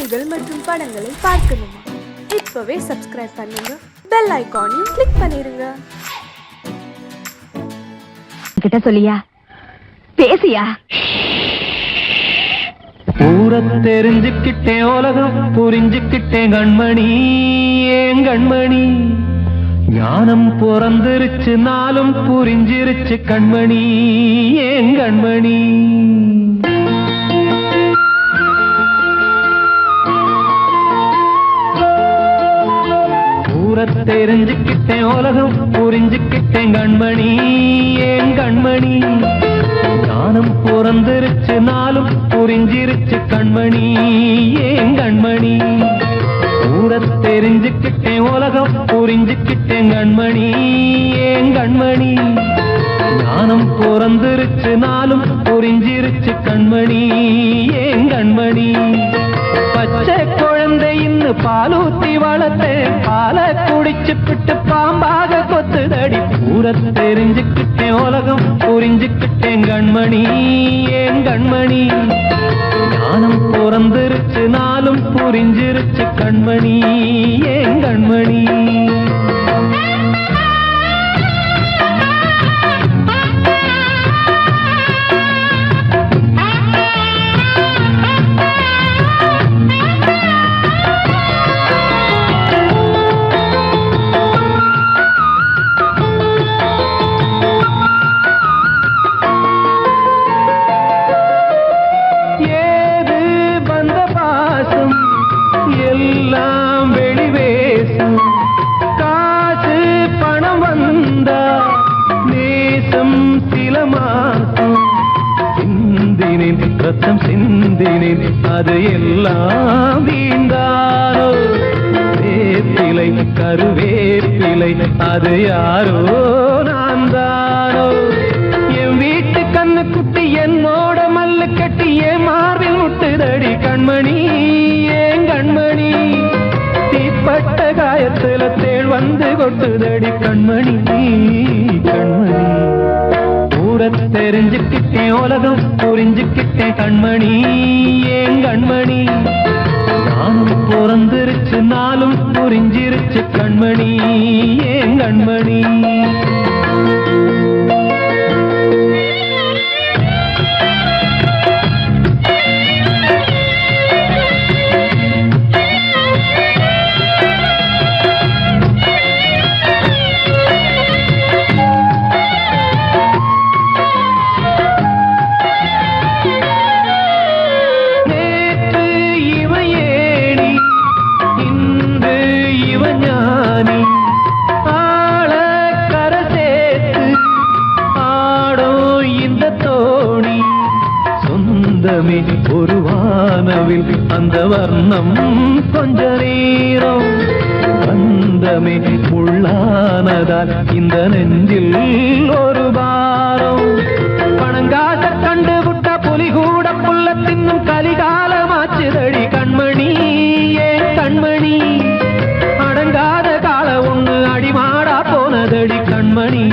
காணொளிகள் மற்றும் படங்களை பார்க்கணுமா? இப்பவே சப்ஸ்கிரைப் பண்ணுங்க, பெல் ஐகானையும் கிளிக் பண்ணிருங்க. கிட்ட சொல்லியா பேசியா? ஊரை தெரிஞ்சுக்கிட்டேன், உலகம் புரிஞ்சுக்கிட்டேன் கண்மணி, ஏன் கண்மணி. ஞானம் பிறந்திருச்சு, நாளும் புரிஞ்சிருச்சு கண்மணி, ஏன் கண்மணி. ஊரை தெரிஞ்சுக்கிட்டேன், உலகம் புரிஞ்சுக்கிட்டேன் கண்மணி, ஏன் கண்மணி. ஞானம் பிறந்திருச்சு, நாளும் புரிஞ்சிருச்சு கண்மணி, ஏன் கண்மணி. ஊரை தெரிஞ்சுக்கிட்டேன், உலகம் புரிஞ்சுக்கிட்டேன் கண்மணி, ஏன் கண்மணி. ஞானம் பிறந்திருச்சு, நாளும் புரிஞ்சிருச்சு கண்மணி, ஏன் கண்மணி. பச்சை குழந்தை இன்னும் பாலூத்தி வளர்த்தேன், பாலை குடிச்சு பிட்டு பாம்பாக கொத்துதடி. ஊரை தெரிஞ்சுக்கிட்டேன், உலகம் புரிஞ்சுக்கிட்டேன் கண்மணி, ஏன் கண்மணி. ஞானம் பிறந்திருச்சு, நாளும் புரிஞ்சிருச்சு கண்மணி, ஏன் கண்மணி. எல்லாம் வெளிவேசும், காசு பணம் வந்தா நேசம் சில மாசம். சிந்தினேன் ரத்தம் சிந்தினேன், அது எல்லாம் வீண்டாரோ. வேப்பிலை கருவேப்பிலை, அது யாரோ நான் தானோ. என் வீட்டு கண்ணு குட்டி என்னோட மல்லு கட்டி என் மார்பில் முட்டுதடி கண்மணி, ஏன் கண்மணி. தீப்பட்ட காயத்துல தேள் வந்து கொட்டுதடி கண்மணி, கண்மணி. ஊரை தெரிஞ்சுக்கிட்டேன், உலகம் புரிஞ்சுக்கிட்டேன் கண்மணி, ஏன் கண்மணி. நானும் பிறந்திருச்சு, நாளும் புரிஞ்சிருச்சு கண்மணி, ஏன் கண்மணி. ஒரு வானவில் அந்த வர்ணம் கொஞ்ச நேரம் வந்தமே உள்ளானதால் இந்த நெஞ்சில் ஒரு பாரம். பணங்காச கண்டு விட்ட புலி கூட புல்ல தின்னும் கலிகாலமாச்சுதடி கண்மணி, ஏன் கண்மணி. அடங்காத கால ஒண்ணு அடிமாடா போனதடி கண்மணி,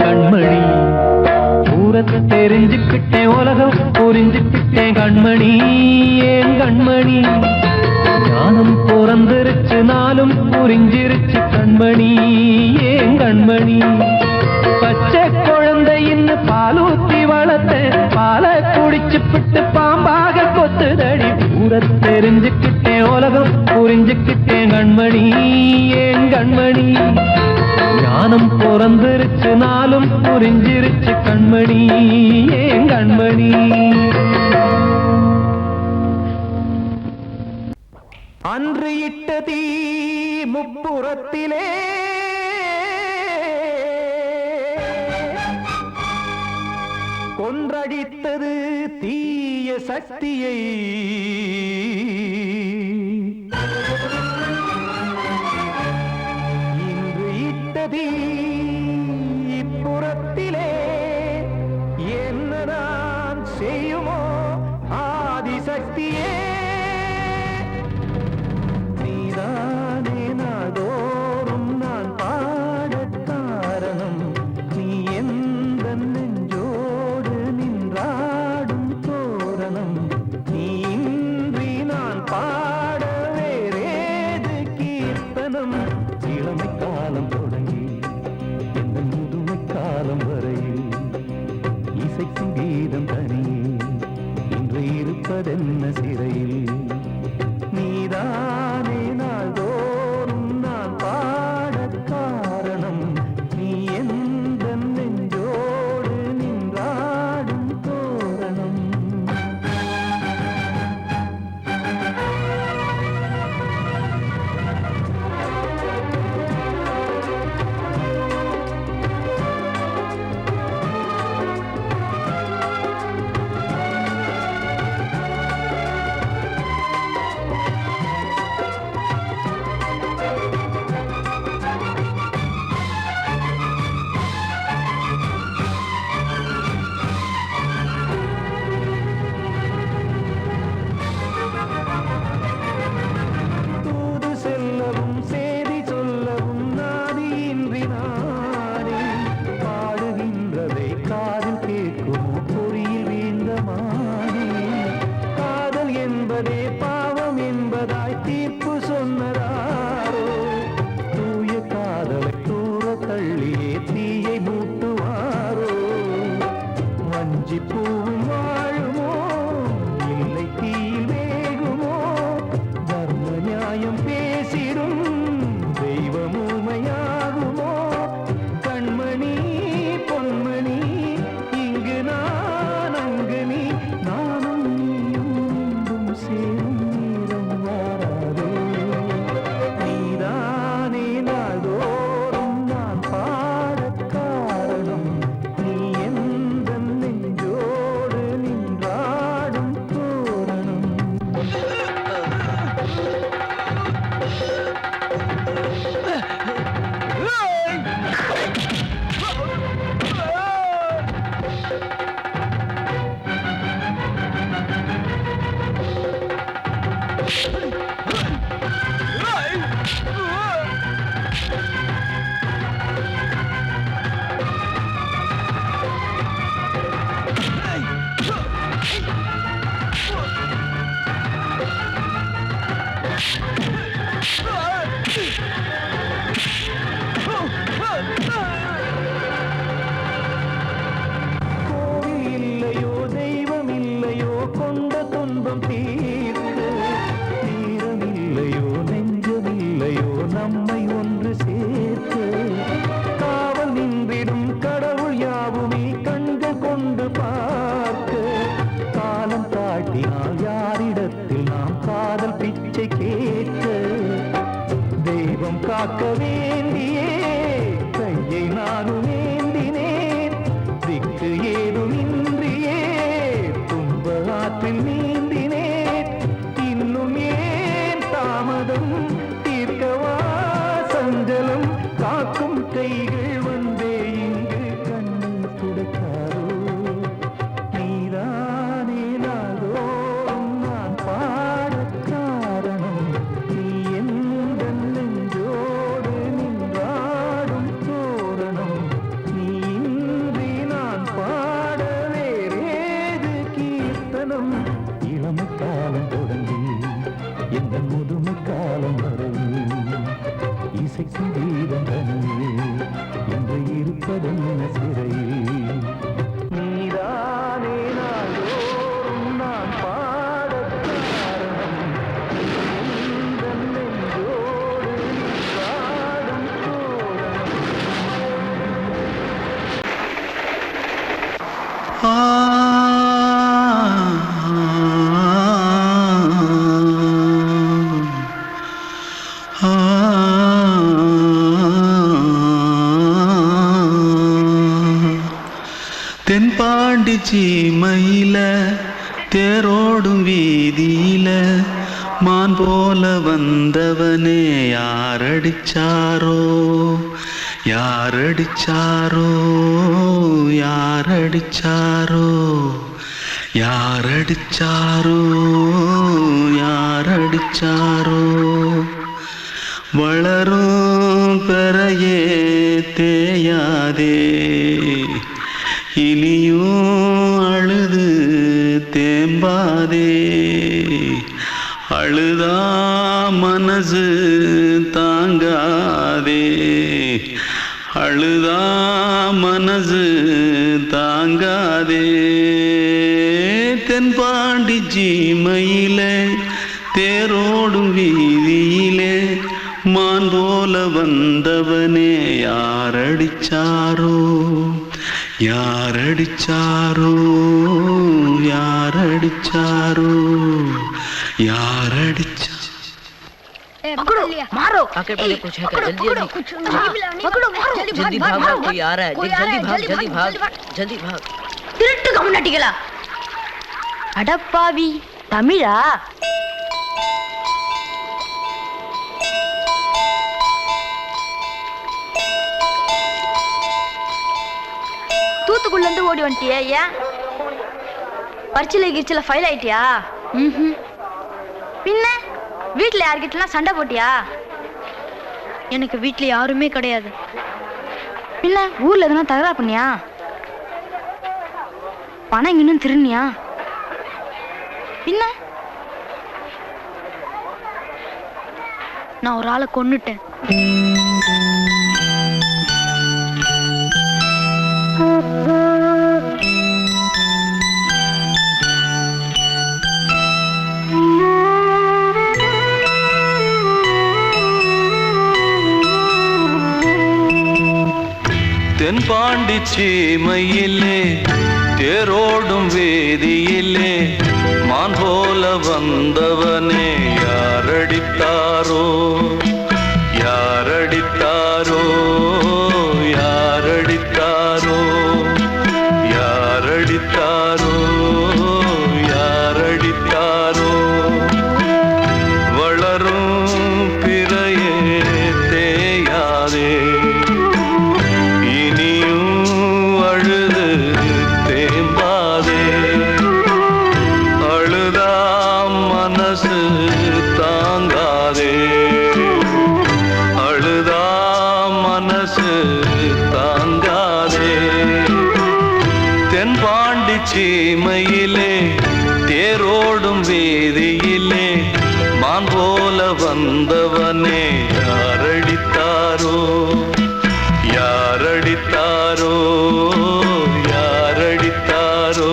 கண்மணி. ஊரை தெரிஞ்சுக்கிட்டேன், உலகம் புரிஞ்சுக்கிட்டேன் கண்மணி, ஏன் கண்மணி. ஞானம் பிறந்திருச்சு, நாளும் புரிஞ்சிருச்சு கண்மணி, ஏன் கண்மணி. பச்சை குழந்தை இன்னும் பாலூத்தி வளர்த்தேன், பாலை குடிச்சு பிட்டு பாம்பாக கொத்துதடி. ஊரை தெரிஞ்சுக்கிட்டேன், உலகம் புரிஞ்சுக்கிட்டேன் கண்மணி, ஏன் கண்மணி. ஞானம் பிறந்திருச்சு, நாளும் புரிஞ்சிருச்சு கண்மணி, ஏன் கண்மணி. அன்று இட்ட தீ முப்புறத்திலே கொன்றடித்தது தீய சக்தியை. இன்று இட்டதீ இப்புறத்திலே என்னதான் செய்யுமோ ஆதிசக்தியே. நீதானே நாடோறும் நான் பாட காரணம், நீ எந்த நெஞ்சோடு நின்றாடும் தோரணம். நீ இன்றி சிறையில் நீதானே நாள்தோறும் நான் பாடக் காரணம் நீ எந்த நெஞ்சோடு நின்றாடும் தோரணம் தூது செல்லவும் சேதி சொல்லவும் நாதியின்றி நானே பாடுகின்றதை காதில் கேட்குமோ பொறியில் வீழ்ந்த மானே காதல் என்பதே பாவம் என்பதாய் தீர்ப்பு சொன்னதாரோ தூய காதலை தூர தள்ளியே தீயை மூட்டுவாரோ வஞ்சி பூவும் வாழுமோ இல்லை தீயில் வேகுமோ தர்ம நியாயம் பேசிடும் தெய்வம் ஊமையாகுமோ கண்மணி பொன்மணி இங்கு நான் அங்கு நீ நானும் நீயும் மீண்டும் சேரும் நேரம் வாராதோ நீதானே நாள்தோறும் நான் பாடக் காரணம் நீ எந்த நெஞ்சோடு நின்றாடும் தோரணம் கோவில் இல்லையோ தெய்வம் இல்லையோ கொண்ட துன்பம் தீர்க்க நேரம் இல்லையோ நெஞ்சம் இல்லையோ நம்மை ஒன்று சேர்க்க காவல் நின்றிடும் கடவுள் யாவுமே கண்கள் கொண்டு பார்க்க காலம் காட்டினால் யாரிடத்தில் நாம் காதல் பிச்சை கேட்க தெய்வம் காக்க வேண்டியே கையை நானும் ஏந்தினேன் திக்கு ஏதும் இன்றியே துன்ப ஆற்றில் நீந்தினேன் இன்னும் ஏன் தாமதம் தீர்க்கவா சஞ்சலம் காக்கும் கைகள் வந்தே இங்கு கண்ணீர் துடைக்காதோ நீதானே நாள்தோறும் நான் பாடக் காரணம் நீ எந்த நெஞ்சோடு நின்றாடும் தோரணம் நீ இன்றி நான் பாட வேறேது கீர்த்தனம் இளமை காலம் தொடங்கி எந்த முதுமை காலம் வரை இசைக்கும் கீதம் தனியே என்று இருப்பதென்ன சிறையில் நீதானே நாள்தோறும் நான் பாடக் காரணம் நீ எந்த நெஞ்சோடு நின்றாடும் தோரணம் தென்பாண்டி சீமையில தேரோடும் வீதியில மான் போல வந்தவனே யாரடிச்சாரோ யாரடிச்சாரோ யாரடிச்சாரோ யாரடிச்சாரோ யாரடிச்சாரோ வளரும் பெறையே தேயாதே இனியும் அழுது தேம்பாதே அழுதா மனசு தாங்காதே அழுதா மனசு தாங்காதே தென்பாண்டி ஜீம சீமையிலே தேரோடும் வீதியிலே மான் போல வந்தவனே யாரடிச்சாரோ யாரடிச்சாரோ யாரடிச்சாரோ யாரடிச்சா पकड़ो मारो आके पहले कुछ है क्या जल्दी जल्दी पकड़ो मारो जल्दी भाग भाग कोई आ रहा है देख जल्दी भाग जल्दी भाग திருட்டு கம்முனாட்டிகளா அடப்பாவி தமிழா தூத்துக்குள்ள இருந்து ஓடி வந்துட்டியா ஏன் பரிச்சையில கிரிச்சில ஃபைல் ஆயிட்டியா பின்ன வீட்டுல யார்கிட்டலாம் சண்டை போட்டியா எனக்கு வீட்டுல யாருமே கிடையாது பின்ன ஊர்ல எதுனா தகராறு பண்ணியா பணம் இன்னும் திருநியா பின்ன நான் ஒரு ஆளை கொன்னுட்டேன் தென்பாண்டி சீமையிலே தேரோடும் வேதியிலே மான் போல வந்தவனே யாரடித்தாரோ யாரடித்தாரோ யாரடித்தாரோ யாரடித்தாரோ யாரடித்தாரோ வளரும் பிறையே தேயாதே சீமையிலே தேரோடும் வேதியிலே மான் போல வந்தவனே யாரடித்தாரோ யாரடித்தாரோ யாரடித்தாரோ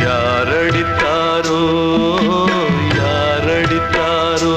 யாரடித்தாரோ யாரடித்தாரோ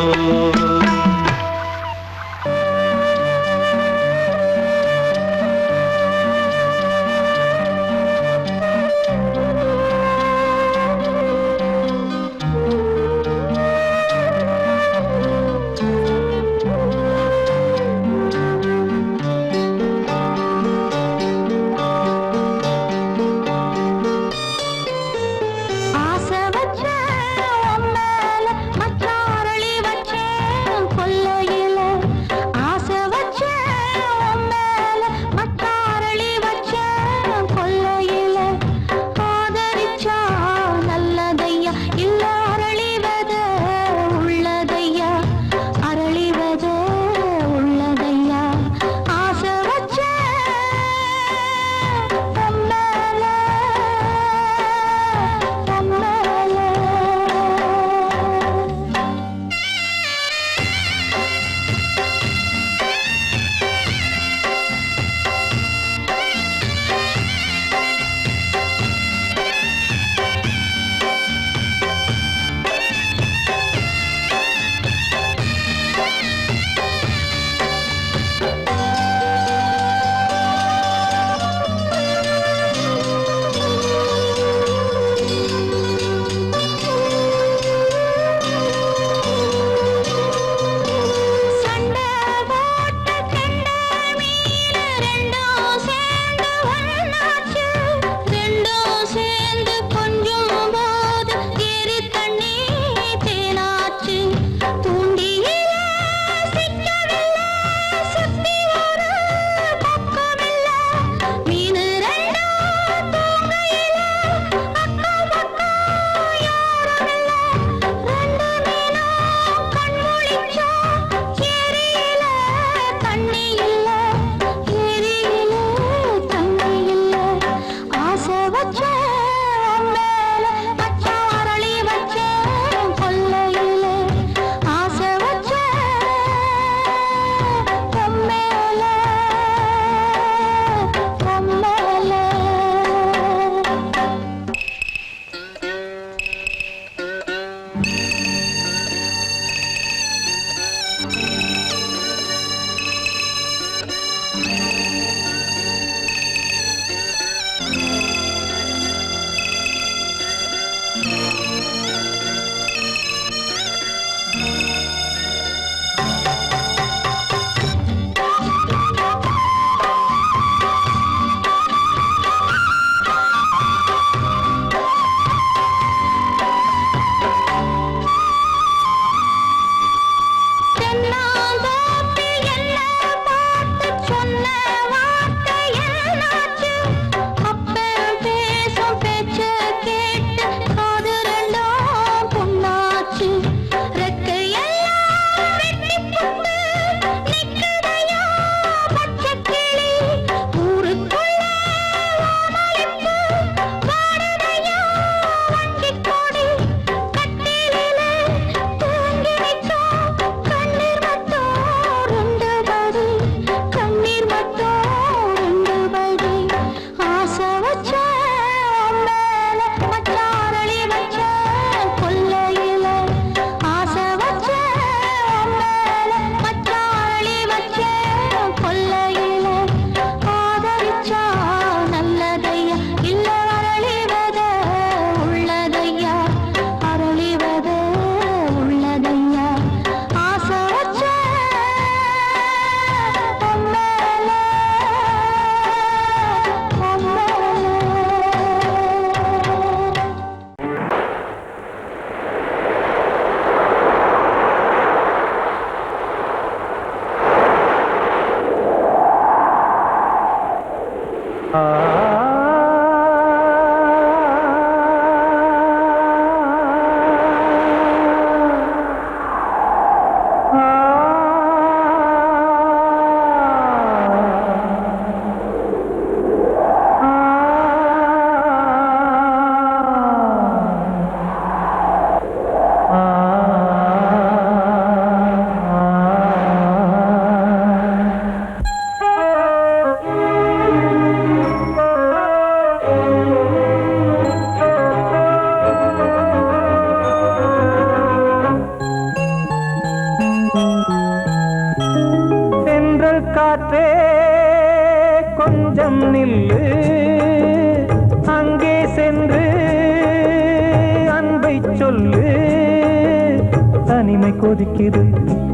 தனிமை கொதிக்குது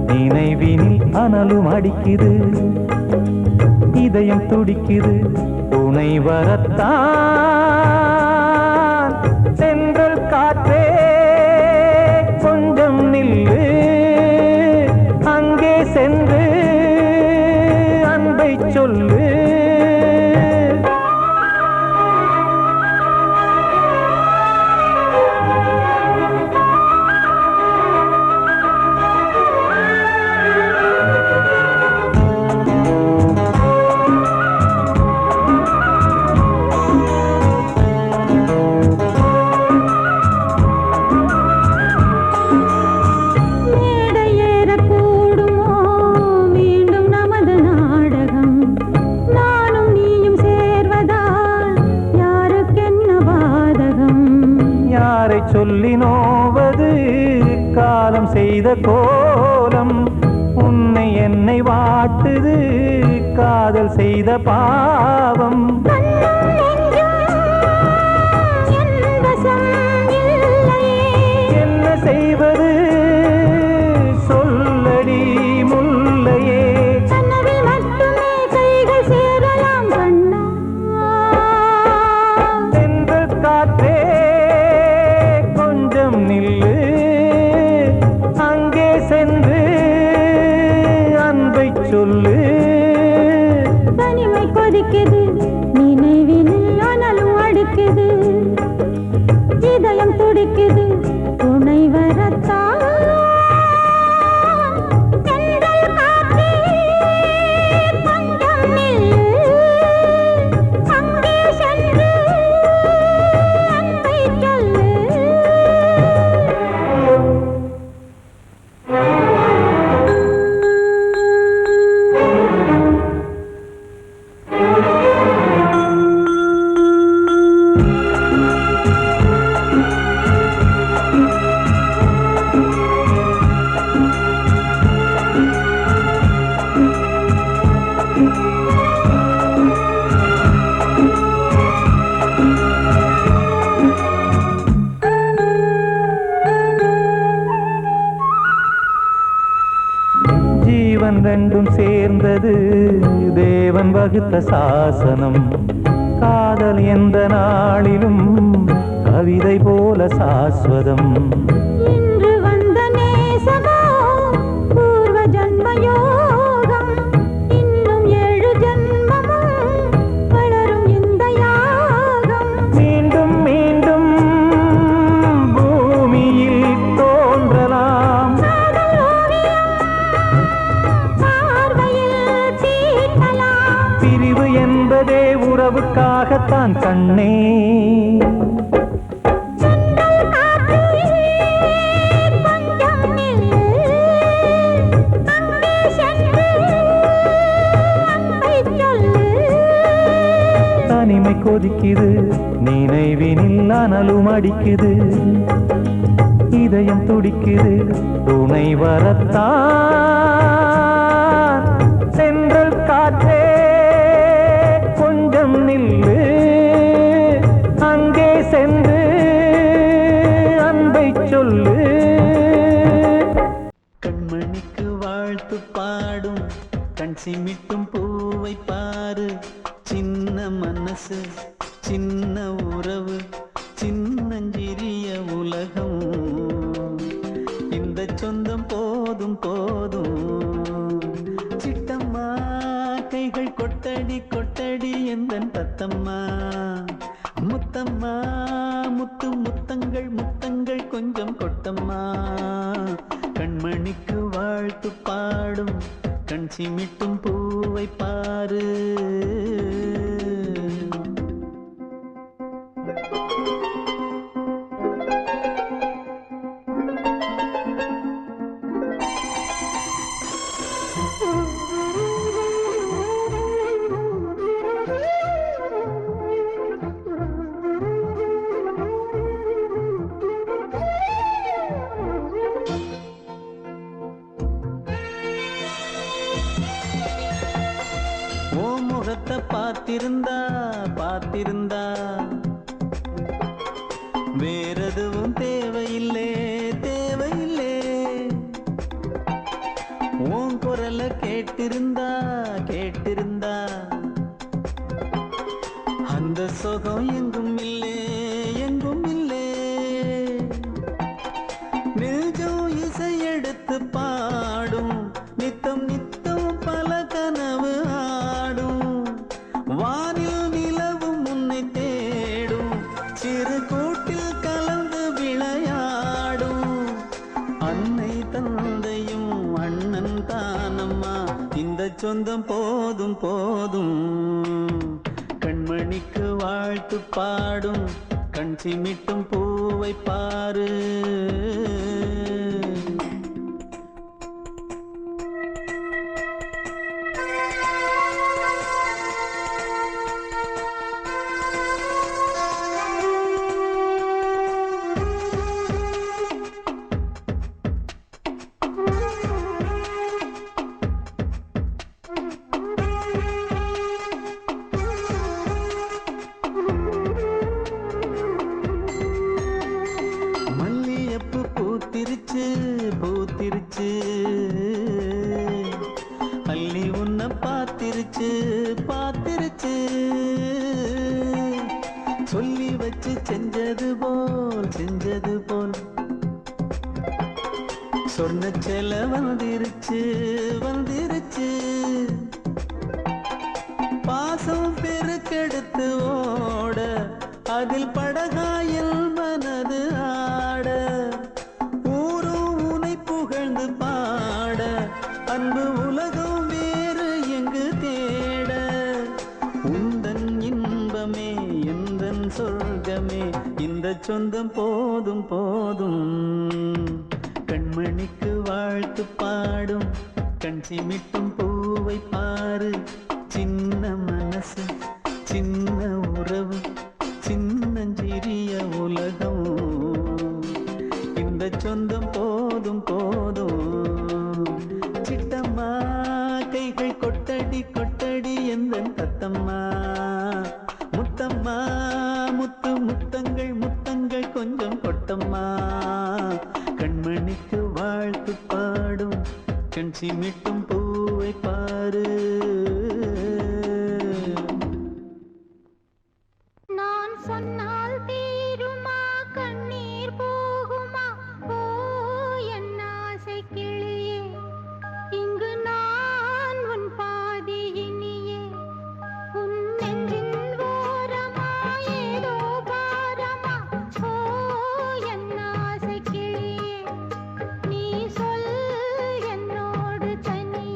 நினைவினில் அனலும் அடிக்குது இதயம் துடிக்குது துணை வரத்தான் சென்றல் காற்றே கொஞ்சம் நில்லு அங்கே சென்று அன்பை சொல்லு சொல்லி நோவது காலம் செய்த கோலம் உன்னை என்னை வாட்டுது காதல் செய்த பாவம் என்ன செய்வது சொல்லடி முல்லையே சென்று காற்றே நில்லு அங்கே சென்று அன்பை சொல்லு தனிமை கொதிக்குது நினைவினில் அனலும் அடிக்குது இதயம் துடிக்குது துணை வரத்தான் ஜீவன் ரெண்டும் சேர்ந்தது தேவன் வகுத்த சாசனம் காதல் எந்த நாளிலும் கவிதை போல சாஸ்வதம் இன்று வந்த நேசமோ பூர்வ ஜன்மயோகம் இன்னும் 7 ஜன்மமும் வளரும் இந்த யாகம் மீண்டும் மீண்டும் பூமியில் தோன்றலாம் பிரிவு என்பதே உறவுக்காகத்தான் கண்ணே தனிமை கொதிக்குது நினைவினில் அனலும் அடிக்குது இதயம் துடிக்குது துணை வரத்தான் சென்றல் காற்றே கொஞ்சம் நில்லு அங்கே சென்று அன்பை சொல்லு கண்மணிக்கு வாழ்த்து பாடும் கண் சிமிட்டும் பூவை பாரு சின்ன மனசு சின்ன உறவு சின்னஞ்சிறிய உலகம் இந்த சொந்தம் போதும் போதும் சிட்டம்மா கைகள் கொட்டடி கொட்டடி எந்தன் தத்தம்மா முத்தம்மா முத்து முத்தங்கள் முத்தங்கள் கொஞ்சம் கொட்டம்மா கண்மணிக்கு வாழ்த்து பாடும் கண் சிமிட்டும் பூவை பாரு முகத்தை பார்த்திருந்தா வேறெதுவும் தேவையில்லை கேட்டிருந்தா கேட்டிருந்தா அந்த சுகம் எங்கும் இல்லே எங்கும் இல்லே. நெஞ்சம் இசை எடுத்து பாடும் நித்தம் நித்தம் பல கனவு ஆடும். வானில் நிலவும் உன்னை தேடும் சிறு கூட்டில் கலந்து விளையாடும். அன்னை தந்தையும் அண்ணன் தானம்மா இந்த சொந்தம் போதும் போதும். கண்மணிக்கு வாழ்த்து பாடும் கண் சிமிட்டும் பூவை பாரு. மல்லியப்பு பூத்திருச்சு பூத்திருச்சு அள்ளி உன்னை பார்த்திருச்சு பார்த்திருச்சு. சொல்லி வச்சு செஞ்சது போல் சொன்ன செல வந்துருச்சு வந்துருச்சு. பாசம் பெருக்கெடுத்து ஓட அதில் படகாயில் மனது ஆட. ஊரும் உனை புகழ்ந்து பாட அன்பு உலகம் வேறு எங்கு தேட. உந்தன் இன்பமே எந்தன் சொர்க்கமே இந்த சொந்தம் போதும் போதும். கண்மணிக்கு வாழ்த்து பாடும் கண் சிமிட்டும் பூவை பாரு. சின்ன மனசு சின்ன உறவு சின்னஞ்சிறிய உலகம் இந்த சொந்தம் போதும் போதும். சிட்டம்மா கைகள் கொட்டடி கொட்டடி எந்தன் தத்தம்மா. முத்தம்மா முத்து முத்தங்கள் முத்தங்கள் கொஞ்சம் கொட்டம்மா. கண்மணிக்கு வாழ்த்து பாடும் கண் சிமிட்டும் பூவை பாரு. நான் சொன்னால் தீருமா கண்ணீர் போகுமா ஓ என் ஆசை கிளியே. இங்கு நான் உன் பாதி இனியே. உன் நெஞ்சின் ஓரமா ஏதோ பாரமா ஓ என் ஆசை கிளியே. நீ சொல் என்னோடு தனியே.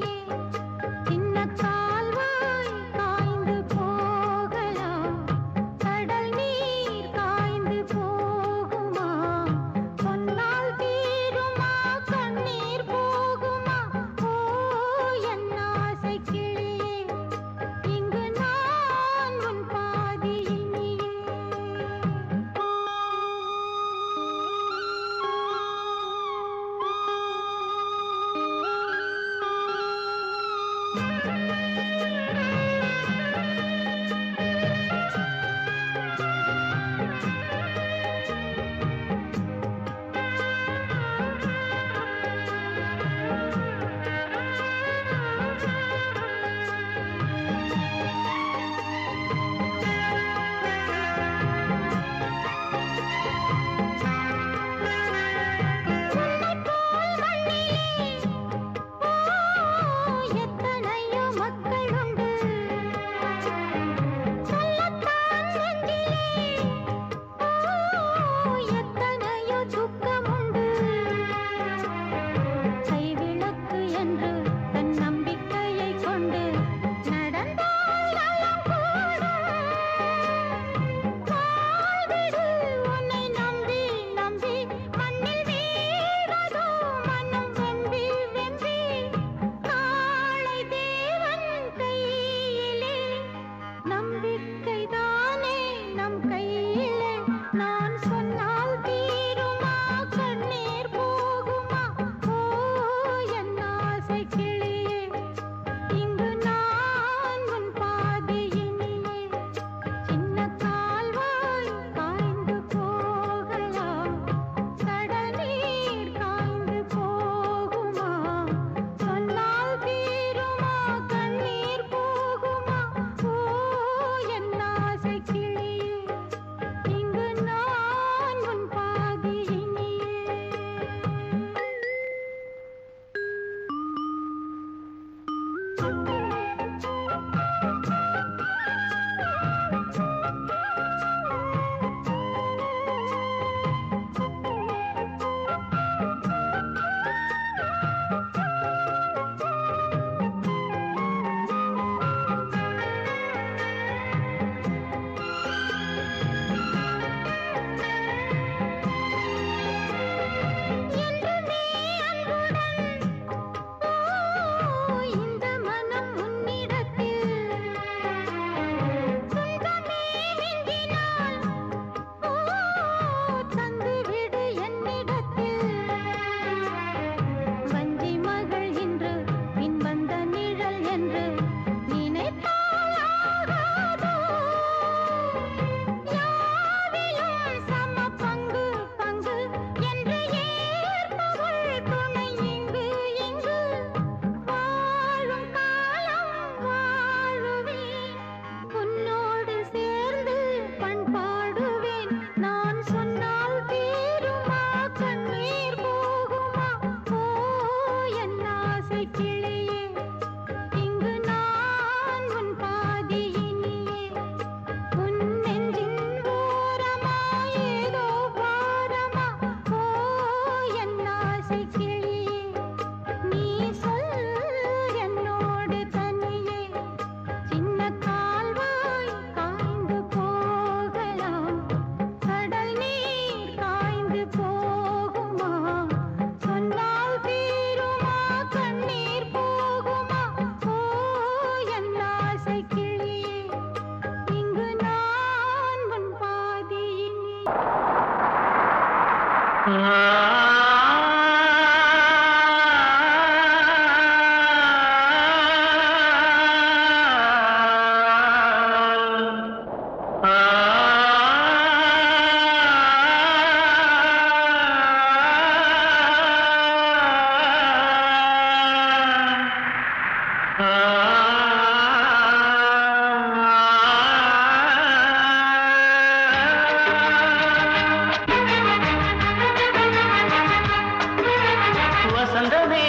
வசந்தமே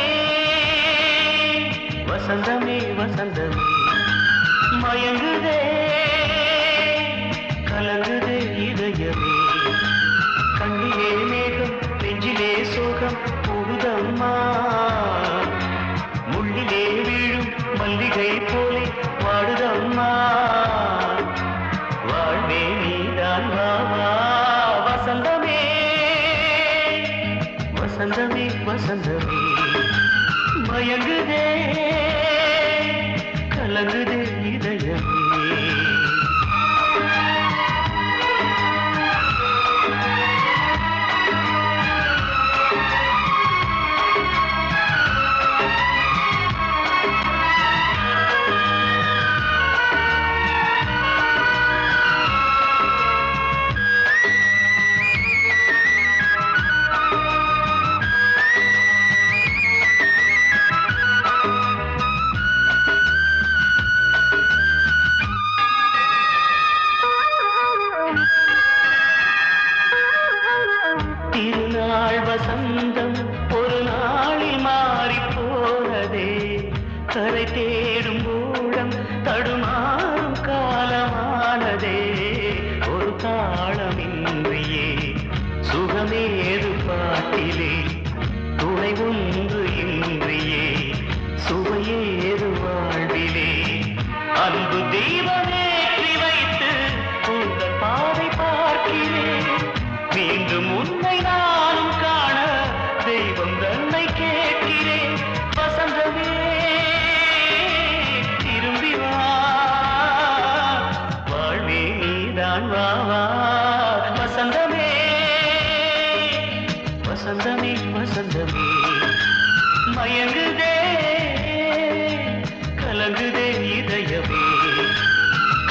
வசந்தமே வசந்தமே மயங்குதே கலங்குதே இதயமே கண்ணிலே மேகம் நெஞ்சிலே சோகம் போகுதம்மா முள்ளிலே வீழும் மல்லிகை போலே வாடுதம்மா வாழ்வே நீதான் வாவா வசந்தமே வசந்தமே வசந்தமே மயங்குதே கலங்குதே இதயமே திருநாள் வசந்தம் ஒரு நாளில் மாறி போனதே கரை தேடும் ஊழம் தடுமாறும் காலமானதே ஒரு தாளமின்றியே சுகமேது பாட்டிலே துணை ஒன்று இன்றியே சுவையேது வாழ்விலே அன்பு தெய்வமேற்றி வைத்து உங்கள் பாதை பார்க்கிறேன் மீண்டும் உன்னை நானும் காண தெய்வம் தன்னை கேட்கிறேன் வசந்தமே திரும்பி வா வாழ்வே நீதான் வா வா வசந்தமே வசந்தமே வசந்தமே மயங்குதே கலங்குதே இதயமே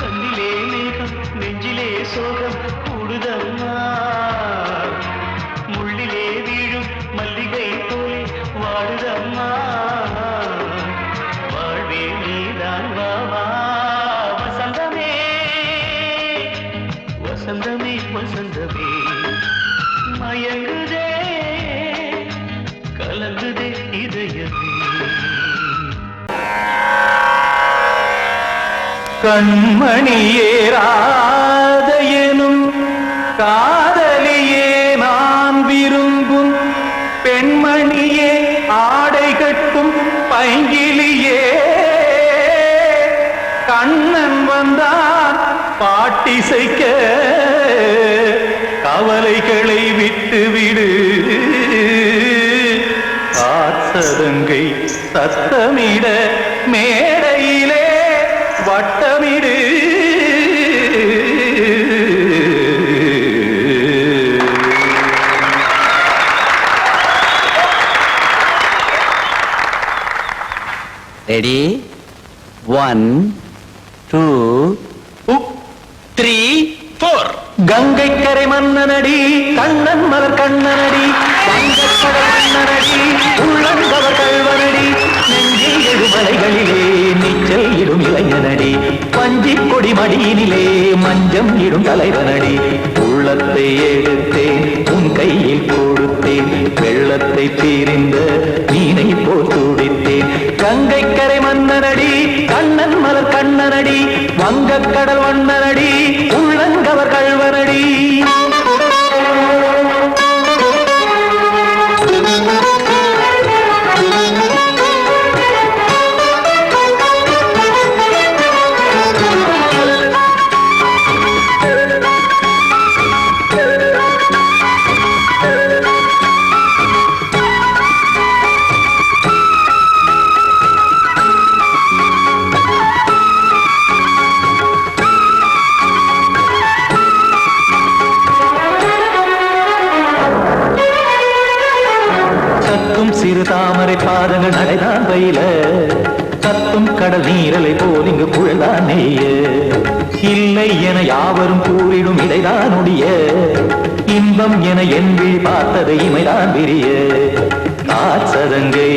கண்ணிலே மேகம் நெஞ்சிலே சோகம் கூடுதம்மா முள்ளிலே வீழும் மல்லிகை போலே வாடுதம்மா வாழ்வே நீதான் வா வா வசந்தமே வசந்தமே வசந்தமே மயங்குதே கலங்குதே இதயமே கண்மணியேராத எனும் காதலியே நான் விரும்பும் பெண்மணியே ஆடை கட்டும் பைங்கிலியே கண்ணன் வந்தான் பாட்டிசைக்க கவலைகளை விட்டுவிடு காத்ததங்கை சத்தமிட மேடையிலே வட்டமிடு ரெடி 1 2 3 4 கங்கை கரை மன்னனடி கண்ணன் மலர் கண்ணனடி வங்கக்கடல் மன்னனடி உள்ளங்கவர் கல்வனடி நெஞ்சில் எழுமலைகளிலே நீச்சல் இடும் இளைஞனடி பஞ்சி கொடி மடியினிலே மஞ்சம் இடும் தலைவனடி உள்ளத்தை எடுத்தேன் உன் கையில் கொடுத்தேன் வெள்ளத்தை தீரிந்த மீனை போல் துடித்தேன் கங்கை கரை மன்னனடி கண்ணன் மலர் கண்ணனடி வங்கக்கடல் வண்ணனடி உள்ளங்கவர் கல்வனடி தாமரை பாதங்கள் நடைதான் பயில கத்தும் கடல் நீரலை போல் இங்கு புழல்தான் நெய்ய இல்லை என யாவரும் கூறிடும் இடைதான் ஒடிய இன்பம் என என் விழி பார்த்தது இமைதான் விரிய காற்சதங்கை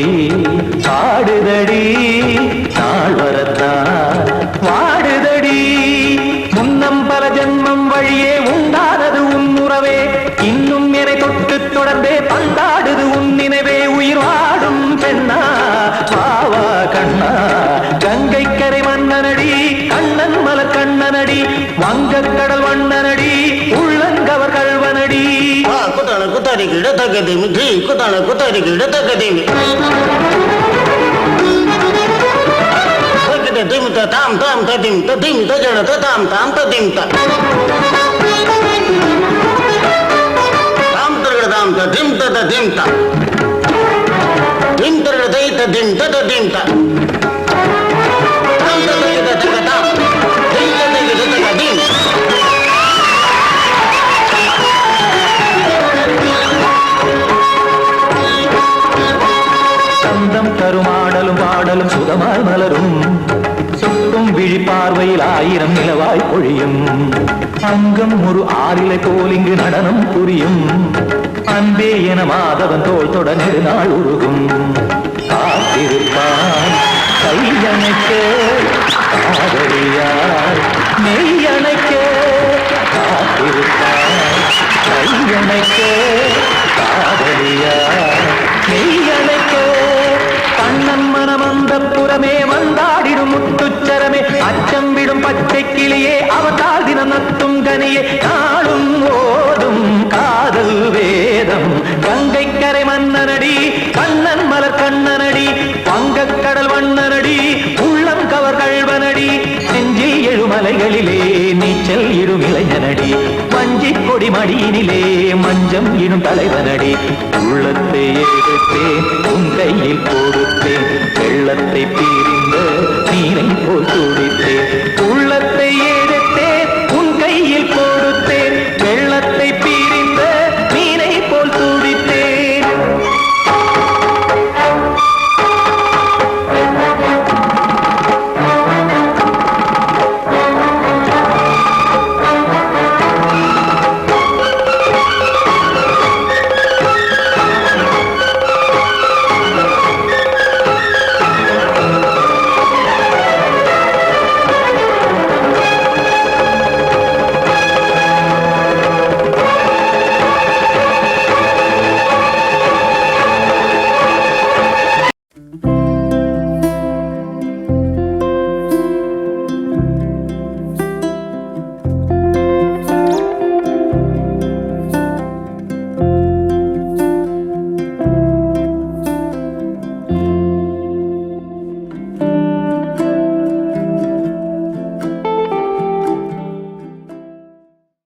பாடுதடி நாள் வரத்தான் வாடுதடி முன்னம் பல ஜென்மம் வழியே உண்டானது உன் உறவே இன்னும் என்னை தொட்டு தொடர்ந்தே பந்தாடுது உன் நினைவே உயிர் வாடும் பெண்ணா வாவா கண்ணா கங்கை கரை மன்னனடி கண்ணன் மலர் கண்ணனடி வங்கக் கடல் வண்ணனடி உள்ளங்கவர் கல்வனடி குத்தான குத்தாரி கிட தகதிமி ஜி குத்தான குத்தாரி கிட தகதிமி தகத திம் தாம் தாம் ததிம் ததிம் தஜன தாம் தாம் ததிம் தாம் தரகட தாம் ததிம் ததிம் தாம் திம் தரகட தை ததிம் ததிம் தாம் தாம் தரகட தகதாம் திம் தரகட தகதிம் சந்தம் தருமாடலும் பாடலும் சுகமாய் மலரும் சுட்டும் விழி பார்வையில் ஆயிரம் நிலவாய் பொழியும் அங்கம் ஒரு ஆறிலை போல் இங்கு நடனம் புரியும் அன்பே என மாதவன் தோள் தொட நெடுநாள் உருகும் காத்திருப்பான் கையணைக்க காதலியார் மெய்யணைக்க காத்திருப்பான் கையணைக்க காதலியார் மெய்யணைக்க கண்ணன் மனம் அந்த புறமே வந்தாடிடும் முத்துச்சரமே அச்சம் விடும் பச்சை கிளியே அவதால் தினம் நத்தும் கனியே நாளும் ஓடும் காதல் வேதம் கங்கை கரை மன்னனடி கண்ணன் மலர் கண்ணனடி வங்கக் கடல் வண்ணனடி உள்ளம் கவர் கல்வனடி நெஞ்சில் எழுமலைகளிலே நீச்சல் இடும் இளைஞனடி வஞ்சி கொடி மடியினிலே மஞ்சம் இடும் தலைவனடி உள்ளத்தை எடுத்தேன் உன் கையில் போடு